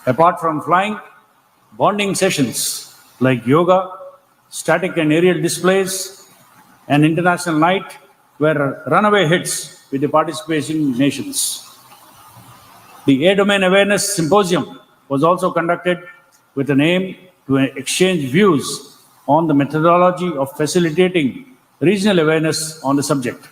Apart from flying, bonding sessions like yoga, static and aerial displays, and international night were runaway hits with the participating nations. The Air Domain Awareness Symposium was also conducted with an aim to exchange views on the methodology of facilitating regional awareness on the subject.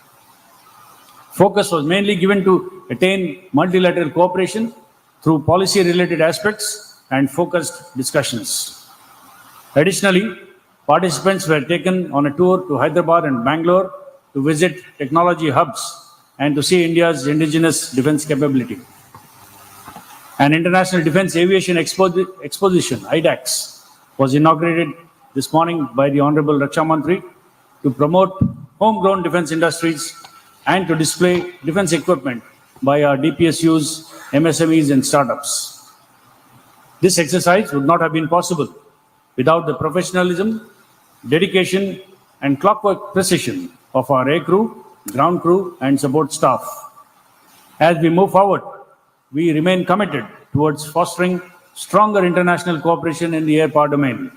Focus was mainly given to attain multilateral cooperation through policy-related aspects and focused discussions. Additionally, participants were taken on a tour to Hyderabad and Bangalore to visit technology hubs and to see India's indigenous defense capability. An International Defense Aviation Exposition, IDAX, was inaugurated this morning by the Honorable Raksha Mantri to promote homegrown defense industries and to display defense equipment by our DPSUs, MSMEs, and startups. This exercise would not have been possible without the professionalism, dedication, and clockwork precision of our aircrew, ground crew, and support staff. As we move forward, we remain committed towards fostering stronger international cooperation in the air power domain.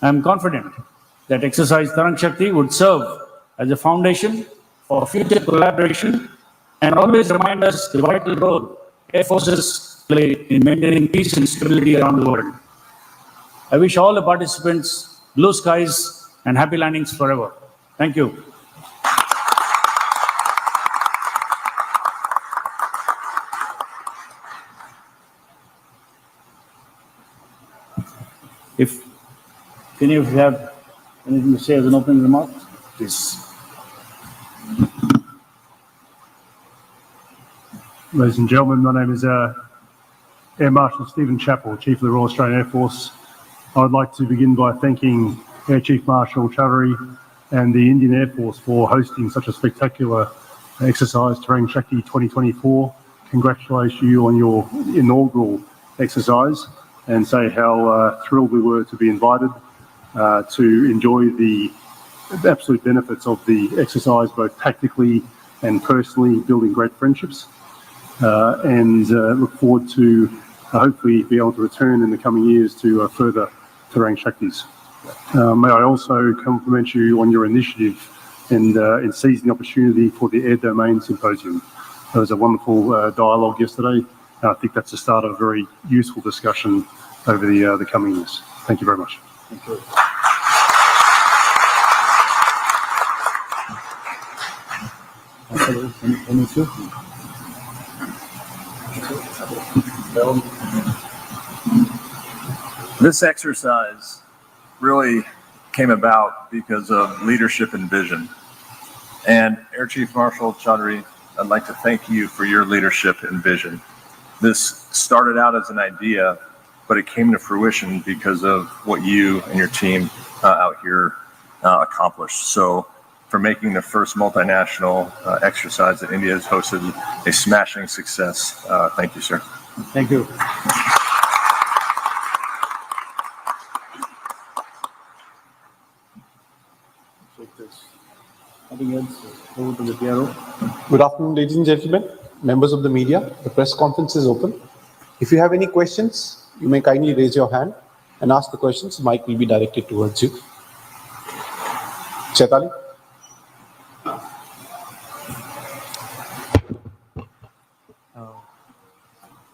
I am confident that exercise Tarang Shakti would serve as a foundation for future collaboration and always remind us the vital role air forces play in maintaining peace and stability around the world. I wish all the participants blue skies and happy landings forever. Thank you. If any of you have anything to say as an opening remark, please. Ladies and gentlemen, my name is Air Marshal Stephen Chappell, Chief of the Royal Australian Air Force. I would like to begin by thanking Air Chief Marshal Chaudhary and the Indian Air Force for hosting such a spectacular exercise, Tarang Shakti 2024. Congratulate you on your inaugural exercise and say how thrilled we were to be invited to enjoy the absolute benefits of the exercise, both tactically and personally, building great friendships. And look forward to hopefully be able to return in the coming years to further Tarang Shaktis. May I also compliment you on your initiative in seizing the opportunity for the Air Domain Symposium. There was a wonderful dialogue yesterday. I think that's the start of a very useful discussion over the coming years. Thank you very much. Thank you. This exercise really came about because of leadership and vision. And Air Chief Marshal Chaudhary, I'd like to thank you for your leadership and vision. This started out as an idea, but it came to fruition because of what you and your team out here accomplished. So for making the first multinational exercise that India has hosted a smashing success, thank you, sir. Thank you. Nothing else. Over to the PRO. Good afternoon, ladies and gentlemen, members of the media. The press conference is open. If you have any questions, you may kindly raise your hand and ask the questions. Mic will be directed towards you. Chaitali.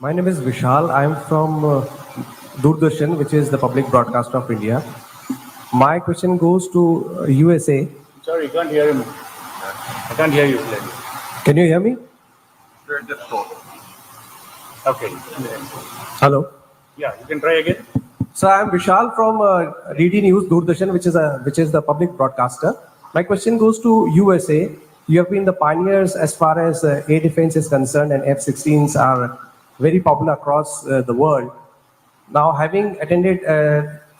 My name is Vishal. I am from Doordarshan, which is the public broadcaster of India. My question goes to USA. Sorry, can't hear him. I can't hear you clearly. Can you hear me? Very difficult. Okay. Hello. Yeah, you can try again. So I am Vishal from DD News Doordarshan, which is the public broadcaster. My question goes to USA. You have been the pioneers as far as air defense is concerned, and F-16s are very popular across the world. Now, having attended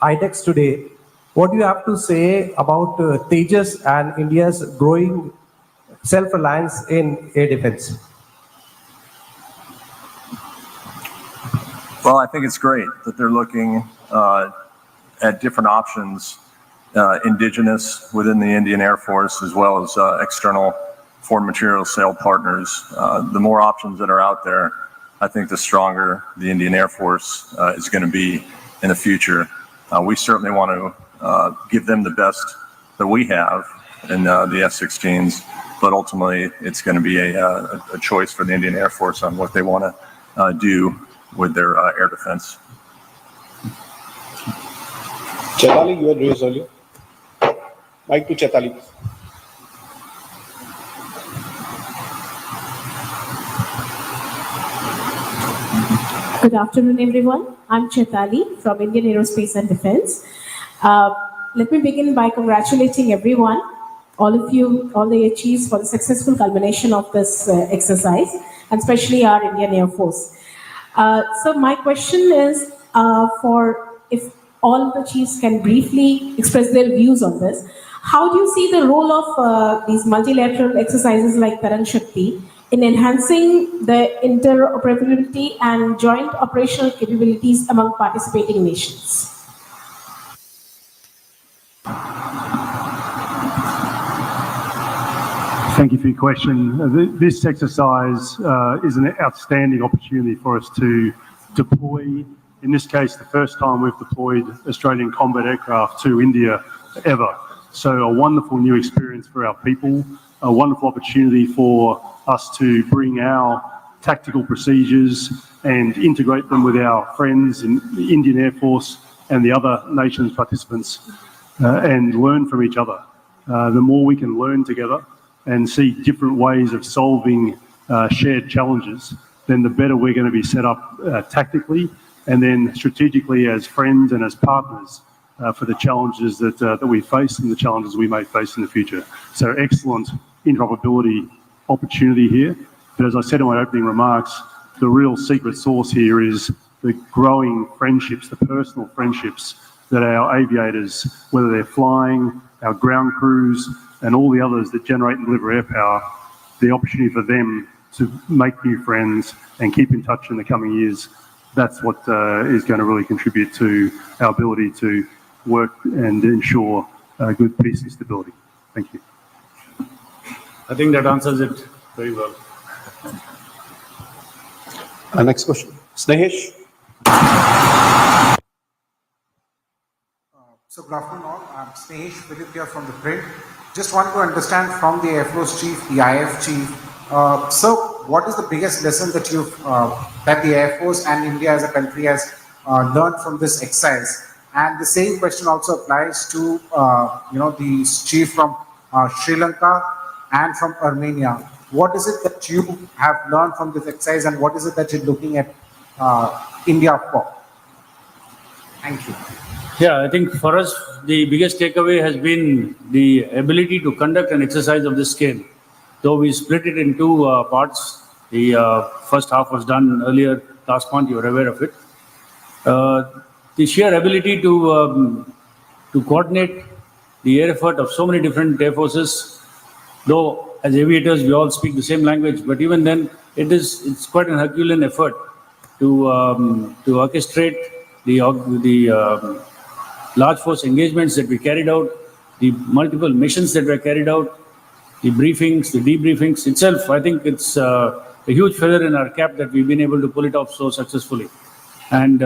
IDEX today, what do you have to say about Tejas and India's growing self-reliance in air defense? Well, I think it's great that they're looking at different options, indigenous within the Indian Air Force, as well as external foreign material sale partners. The more options that are out there, I think the stronger the Indian Air Force is going to be in the future. We certainly want to give them the best that we have in the F-16s, but ultimately it's going to be a choice for the Indian Air Force on what they want to do with their air defense. Chetali, you had raised earlier. Mic to Chetali. Good afternoon, everyone. I'm Chetali from Indian Aerospace and Defense. Let me begin by congratulating everyone, all of you, all the chiefs for the successful culmination of this exercise, and especially our Indian Air Force. So my question is for if all the chiefs can briefly express their views on this. How do you see the role of these multilateral exercises like Tarang Shakti in enhancing the interoperability and joint operational capabilities among participating nations? Thank you for your question. This exercise is an outstanding opportunity for us to deploy, in this case, the first time we've deployed Australian combat aircraft to India ever. So a wonderful new experience for our people, a wonderful opportunity for us to bring our tactical procedures and integrate them with our friends in the Indian Air Force and the other nations participants and learn from each other. The more we can learn together and see different ways of solving shared challenges, then the better we're going to be set up tactically and then strategically as friends and as partners for the challenges that we face and the challenges we may face in the future. So excellent interoperability opportunity here. But as I said in my opening remarks, the real secret sauce here is the growing friendships, the personal friendships that our aviators, whether they're flying, our ground crews, and all the others that generate and deliver air power, the opportunity for them to make new friends and keep in touch in the coming years. That's what is going to really contribute to our ability to work and ensure good peace and stability. Thank you. I think that answers it very well. Next question. Snehesh. So good afternoon all. I'm Snehesh Philip here from the print. Just want to understand from the Air Force Chief, the IF Chief. So what is the biggest lesson that that the Air Force and India as a country has learned from this exercise? And the same question also applies to the chief from Sri Lanka and from Armenia. What is it that you have learned from this exercise, and what is it that you're looking at India for? Thank you. Yeah, I think for us, the biggest takeaway has been the ability to conduct an exercise of this scale. Though we split it in two parts, the first half was done earlier last month, you're aware of it. The sheer ability to coordinate the air effort of so many different air forces, though as aviators we all speak the same language, but even then it's quite an Herculean effort to orchestrate the large force engagements that we carried out, the multiple missions that were carried out, the briefings, the debriefings itself. I think it's a huge feather in our cap that we've been able to pull it off so successfully. And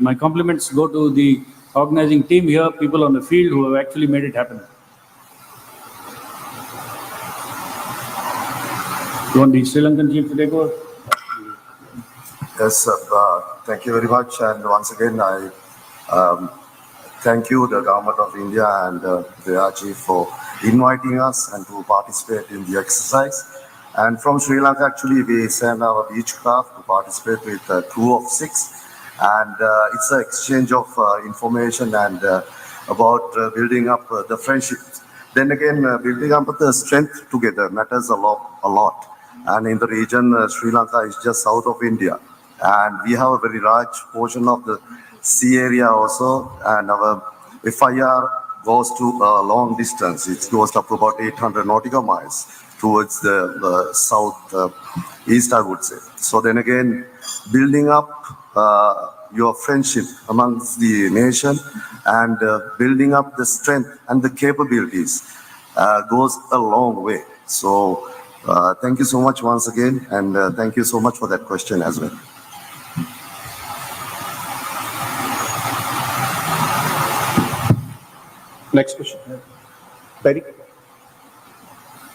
my compliments go to the organizing team here, people on the field who have actually made it happen. You want the Sri Lankan chief to take over? Yes, thank you very much. And once again, I thank you, the Government of India and the Air Chief, for inviting us and to participate in the exercise. And from Sri Lanka, actually, we sent our Beechcraft to participate with a crew of 6. And it's an exchange of information and about building up the friendship. Then again, building up the strength together matters a lot. And in the region, Sri Lanka is just south of India. And we have a very large portion of the sea area also. And our FIR goes to a long distance. It goes up to about 800 nautical miles towards the south east, I would say. So then again, building up your friendship amongst the nation and building up the strength and the capabilities goes a long way. So thank you so much once again, and thank you so much for that question as well. Next question. Perry.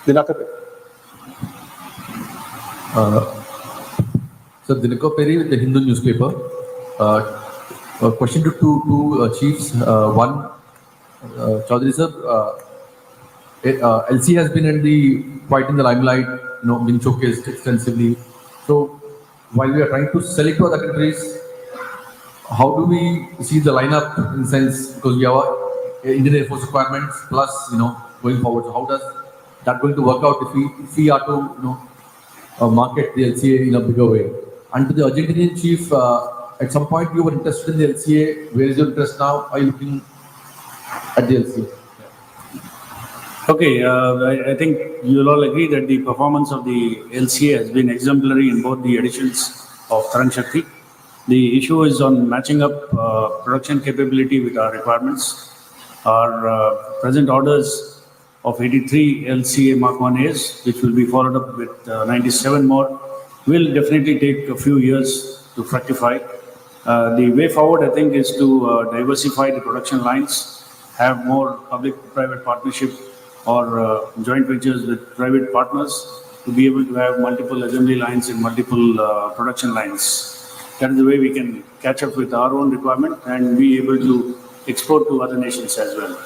Dinakar. So Dinakar Perry with the Hindu newspaper. A question to two chiefs. One, Chaudhary sir, LCA has been quite in the limelight, been showcased extensively. So while we are trying to sell it to other countries, how do we see the lineup in the sense, because we have Indian Air Force requirements plus, going forward. So how does that going to work out if we are to, market the LCA in a bigger way? And to the Argentinian chief, at some point you were interested in the LCA. Where is your interest now? Are you looking at the LCA? Okay, I think you'll all agree that the performance of the LCA has been exemplary in both the editions of Tarang Shakti. The issue is on matching up production capability with our requirements. Our present orders of 83 LCA Mark 1As, which will be followed up with 97 more, will definitely take a few years to fructify. The way forward, I think, is to diversify the production lines, have more public-private partnership or joint ventures with private partners to be able to have multiple assembly lines and multiple production lines. That is the way we can catch up with our own requirement and be able to export to other nations as well.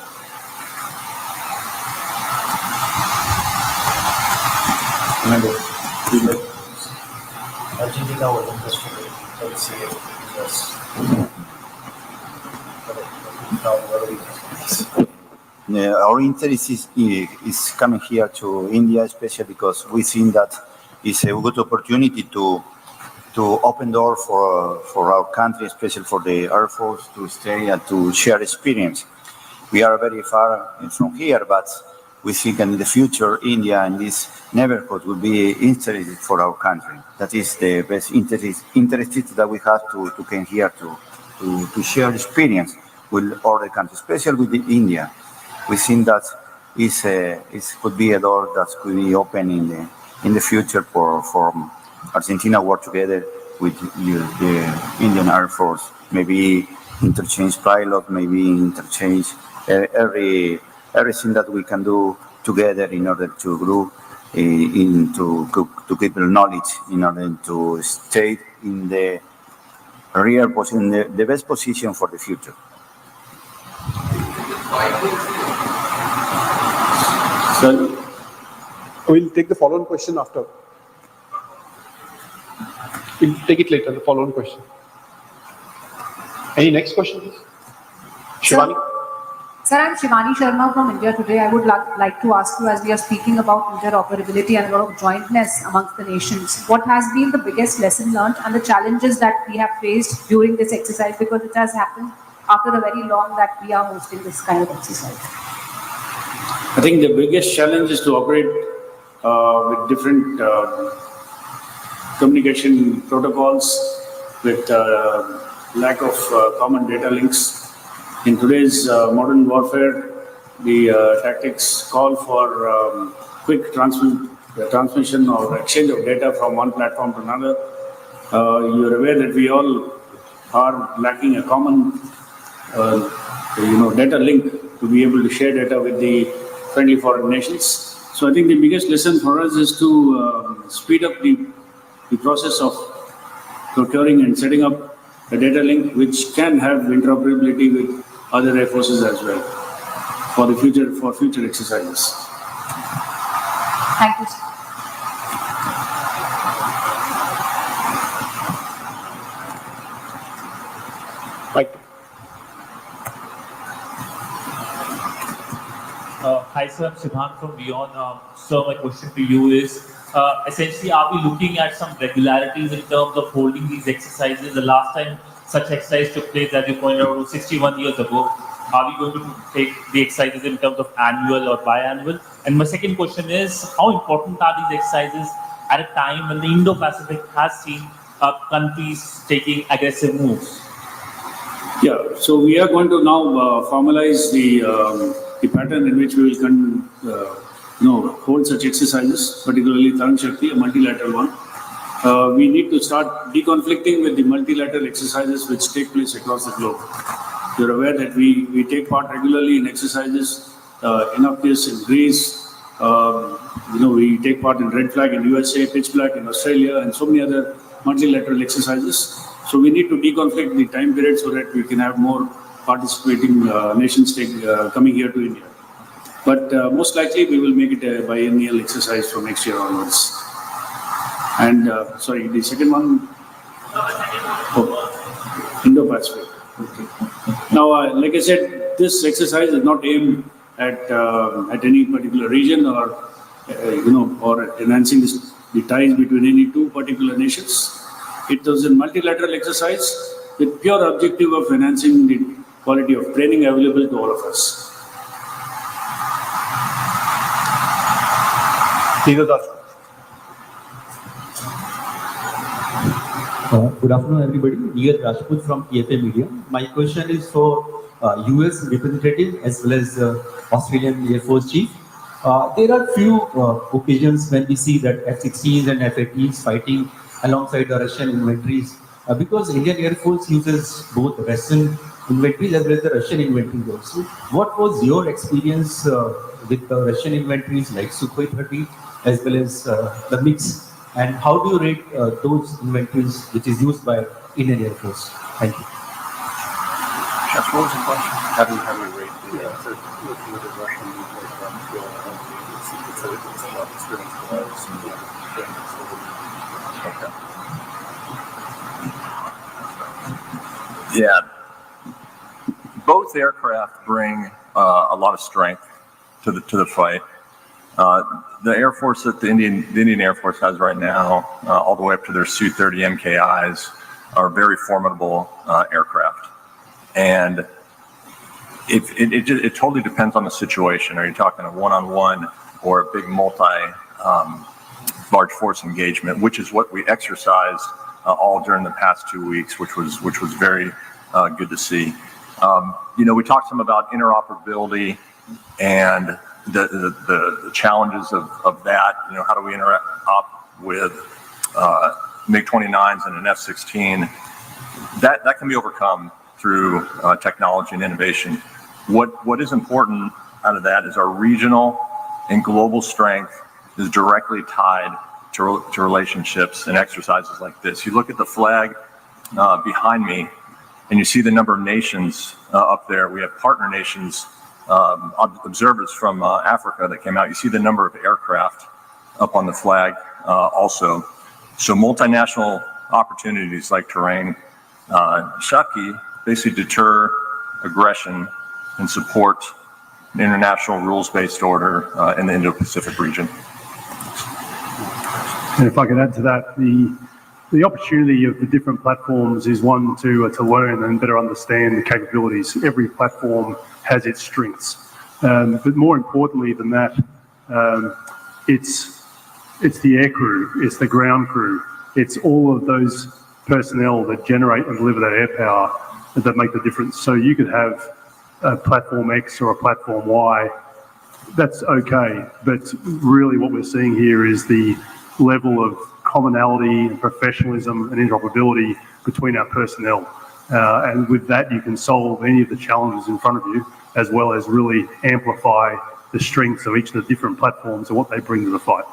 Argentina was interested in LCA Tejas. Our interest is coming here to India, especially because we think that it's a good opportunity to open door for our country, especially for the Air Force, to stay and to share experience. We are very far from here, but we think in the future, India and this neighborhood will be interested for our country. That is the best interest that we have to come here to share experience with other countries, especially with India. We think that it could be a door that could be open in the future for Argentina work together with the Indian Air Force. Maybe interchange pilot, maybe interchange everything that we can do together in order to grow, to keep the knowledge, in order to stay in the real position, the best position for the future. So we'll take the following question after. We'll take it later, the following question. Any next question, please? Shivani? Sir, I'm Shivani Sharma from India Today. I would like to ask you, as we are speaking about interoperability and a lot of jointness amongst the nations, what has been the biggest lesson learned and the challenges that we have faced during this exercise, because it has happened after a very long that we are hosting this kind of exercise? I think the biggest challenge is to operate with different communication protocols, with lack of common data links. In today's modern warfare, the tactics call for quick transmission or exchange of data from one platform to another. You're aware that we all are lacking a common data link to be able to share data with the friendly foreign nations. So I think the biggest lesson for us is to speed up the process of procuring and setting up a data link which can have interoperability with other air forces as well for future exercises. Thank you, sir. Right. Hi sir, Siddhant from Beyond. Sir, my question to you is, essentially, are we looking at some regularities in terms of holding these exercises? The last time such exercise took place, as you pointed out, was 61 years ago. Are we going to take the exercises in terms of annual or biannual? And my second question is, how important are these exercises at a time when the Indo-Pacific has seen countries taking aggressive moves? Yeah, so we are going to now formalize the pattern in which we will hold such exercises, particularly Tarang Shakti, a multilateral one. We need to start deconflicting with the multilateral exercises which take place across the globe. You're aware that we take part regularly in exercises, Inoctis in Greece, we take part in Red Flag in USA, Pitch Black in Australia, and so many other multilateral exercises. So we need to deconflict the time period so that we can have more participating nations coming here to India. But most likely we will make it a biennial exercise from next year onwards. And sorry, the second one? Indo-Pacific. Okay. Now, like I said, this exercise is not aimed at any particular region or or enhancing the ties between any two particular nations. It was a multilateral exercise with pure objective of enhancing the quality of training available to all of us. Good afternoon, everybody. Neil Rajput from PFA Media. My question is for US representative as well as Australian Air Force Chief. There are few occasions when we see that F-16s and F-18s fighting alongside the Russian inventories because Indian Air Force uses both Western inventories as well as the Russian inventories also. What was your experience with the Russian inventories like Sukhoi 30 as well as the mix? And how do you rate those inventories which is used by Indian Air Force? Thank you. Chef, what was the question? How do you rate the Russian Yeah. Both aircraft bring a lot of strength to the fight. The Air Force that the Indian Air Force has right now, all the way up to their Su-30 MKIs, are very formidable aircraft. And it totally depends on the situation. Are you talking a one-on-one or a big large force engagement, which is what we exercised all during the past 2 weeks, which was very good to see. We talked some about interoperability and the challenges of that. How do we interact with MiG-29s and an F-16? That can be overcome through technology and innovation. What is important out of that is our regional and global strength is directly tied to relationships and exercises like this. You look at the flag behind me, and you see the number of nations up there. We have partner nations, observers from Africa that came out. You see the number of aircraft up on the flag also. So multinational opportunities like Tarang Shakti basically deter aggression and support an international rules-based order in the Indo-Pacific region. And if I can add to that, the opportunity of the different platforms is one to learn and better understand the capabilities. Every platform has its strengths, but more importantly than that, it's the air crew, it's the ground crew, it's all of those personnel that generate and deliver that air power that make the difference. So you could have a platform X or a platform Y, that's okay, but really what we're seeing here is the level of commonality and professionalism and interoperability between our personnel. And with that, you can solve any of the challenges in front of you, as well as really amplify the strengths of each of the different platforms and what they bring to the fight.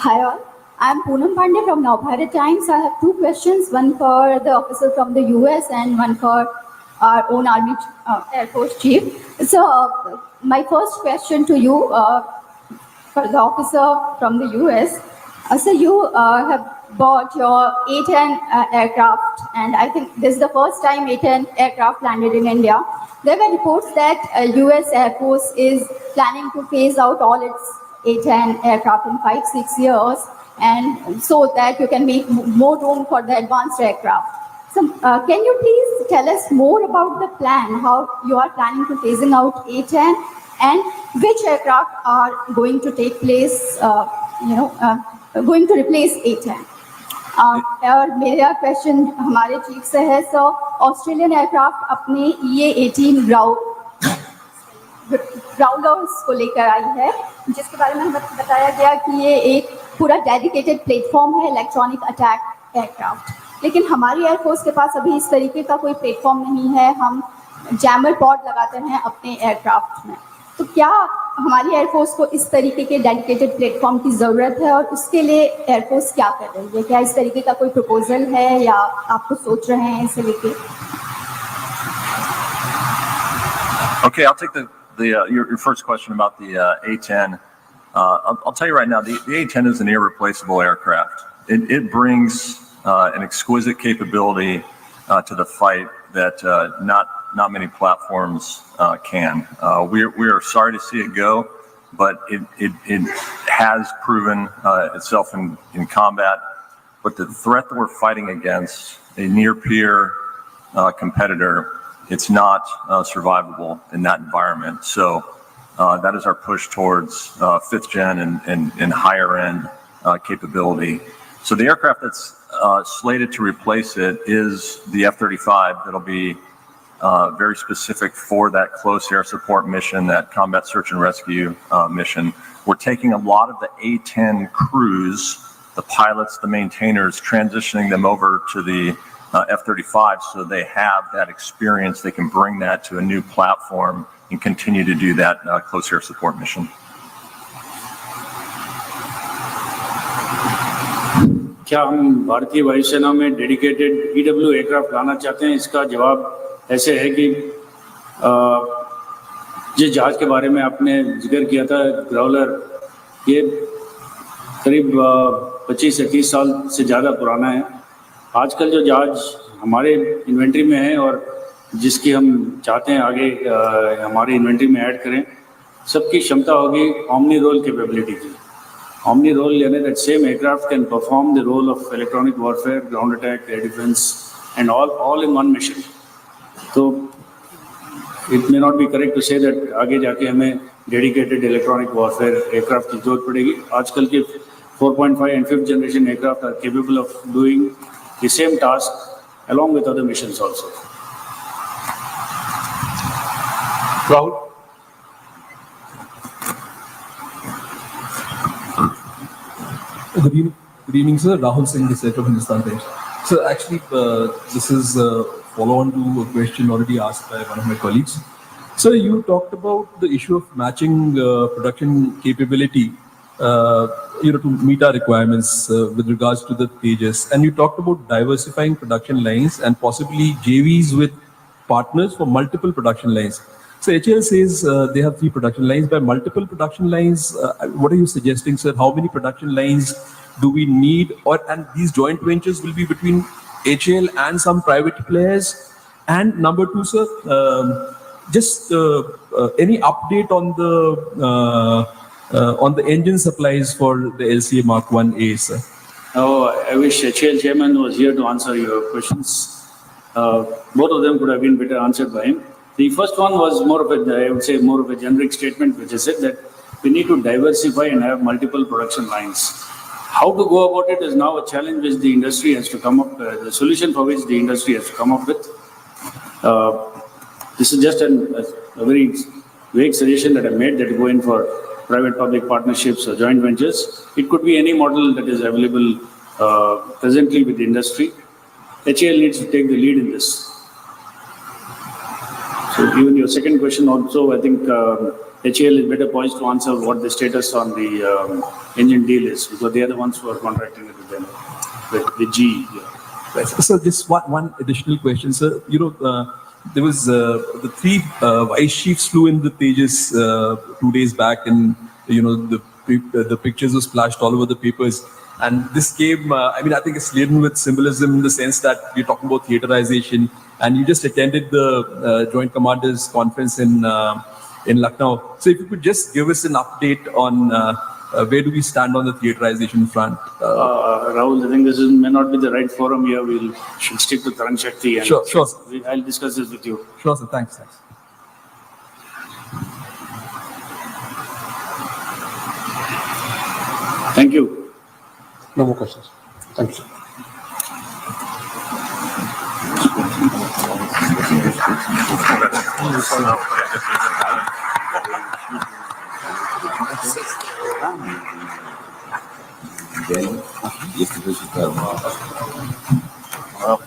Hi all, I'm Poonam Pandey from Now Bharat Times. I have two questions, one for the officer from the US and one for our own Army Air Force Chief. So my first question to you, for the officer from the US, so you have bought your A-10 aircraft, and I think this is the first time A-10 aircraft landed in India. There were reports that US Air Force is planning to phase out all its A-10 aircraft in 5-6 years, and so that you can make more room for the advanced aircraft. So can you please tell us more about the plan, how you are planning to phasing out A-10, and which aircraft are going to take place, going to replace A-10? और मेरा question हमारे chief से है, सो Australian aircraft अपने EA-18 ground ground को लेकर आई है, जिसके बारे में हमें बताया गया कि ये एक पूरा डेडिकेटेड प्लेटफॉर्म है इलेक्ट्रॉनिक अटैक एयरक्राफ्ट। लेकिन हमारी एयरफोर्स के पास अभी इस तरीके का कोई प्लेटफॉर्म नहीं है। हम जैमर पॉड लगाते हैं अपने एयरक्राफ्ट में। तो क्या हमारी एयरफोर्स को इस तरीके के डेडिकेटेड प्लेटफॉर्म की ज़रूरत है, और उसके लिए एयरफोर्स क्या कर रही है? क्या इस तरीके का कोई प्रपोजल है या आप कुछ सोच रहे हैं इसे लेके? Okay, I'll take your first question about the A-10. I'll tell you right now, the A-10 is an irreplaceable aircraft. It brings an exquisite capability to the fight that not many platforms can. We are sorry to see it go, but it has proven itself in combat. But the threat that we're fighting against, a near-peer competitor, it's not survivable in that environment. So that is our push towards 5th gen and higher end capability. So the aircraft that's slated to replace it is the F-35. That'll be very specific for that close air support mission, that combat search and rescue mission. We're taking a lot of the A-10 crews, the pilots, the maintainers, transitioning them over to the F-35 so they have that experience. They can bring that to a new platform and continue to do that close air support mission. क्या हम भारतीय वायुसेना में dedicated EW aircraft लाना चाहते हैं? इसका जवाब ऐसे है कि जिस जहाज के बारे में आपने जिक्र किया था, ग्राउलर, ये करीब 25 से 30 साल से ज़्यादा पुराना है। आजकल जो जहाज हमारे इन्वेंट्री में है और जिसकी हम चाहते हैं आगे हमारी इन्वेंट्री में ऐड करें, सबकी क्षमता होगी ओमनी रोल कैपेबिलिटी की। ओमनी रोल यानी that same aircraft can perform the role of electronic warfare, ground attack, air defence and all in one mission. तो it may not be correct to say that आगे जाके हमें dedicated electronic warfare aircraft की जरूरत पड़ेगी। आजकल के 4.5 and 5th generation aircraft are capable of doing the same task along with other missions also. Rahul? Good evening, sir. Rahul Singh, this is from Hindustan Times. So actually, this is a follow-on to a question already asked by one of my colleagues. So you talked about the issue of matching production capability, to meet our requirements with regards to the Tejas, and you talked about diversifying production lines and possibly JVs with partners for multiple production lines. So HAL says they have 3 production lines. By multiple production lines, what are you suggesting, sir? How many production lines do we need? And these joint ventures will be between HAL and some private players? And number 2, sir, just any update on the engine supplies for the LCA Mark 1A, sir? Oh, I wish HAL chairman was here to answer your questions. Both of them could have been better answered by him. The first one was more of a generic statement, which is said that we need to diversify and have multiple production lines. How to go about it is now a challenge which the industry has to come up, the solution for which the industry has to come up with. This is just a very vague suggestion that I made, that go in for private-public partnerships or joint ventures. It could be any model that is available presently with the industry. HAL needs to take the lead in this. So even your second question also, I think HAL is better poised to answer what the status on the engine deal is, because they are the ones who are contracting it with them, with GE. Yeah. Right. So just one additional question, sir. There was the 3 vice chiefs flew in the Tejas 2 days back, and the pictures were splashed all over the papers. And this came, I think it's laden with symbolism in the sense that we're talking about theaterization, and you just attended the Joint Commanders Conference in Lucknow. So if you could just give us an update on where do we stand on the theaterization front? Rahul, I think this may not be the right forum here. We should stick to Tarang Shakti. And sure. I'll discuss this with you. Sure, sir. Thanks. Thank you. No more questions. Thank you, sir. Well,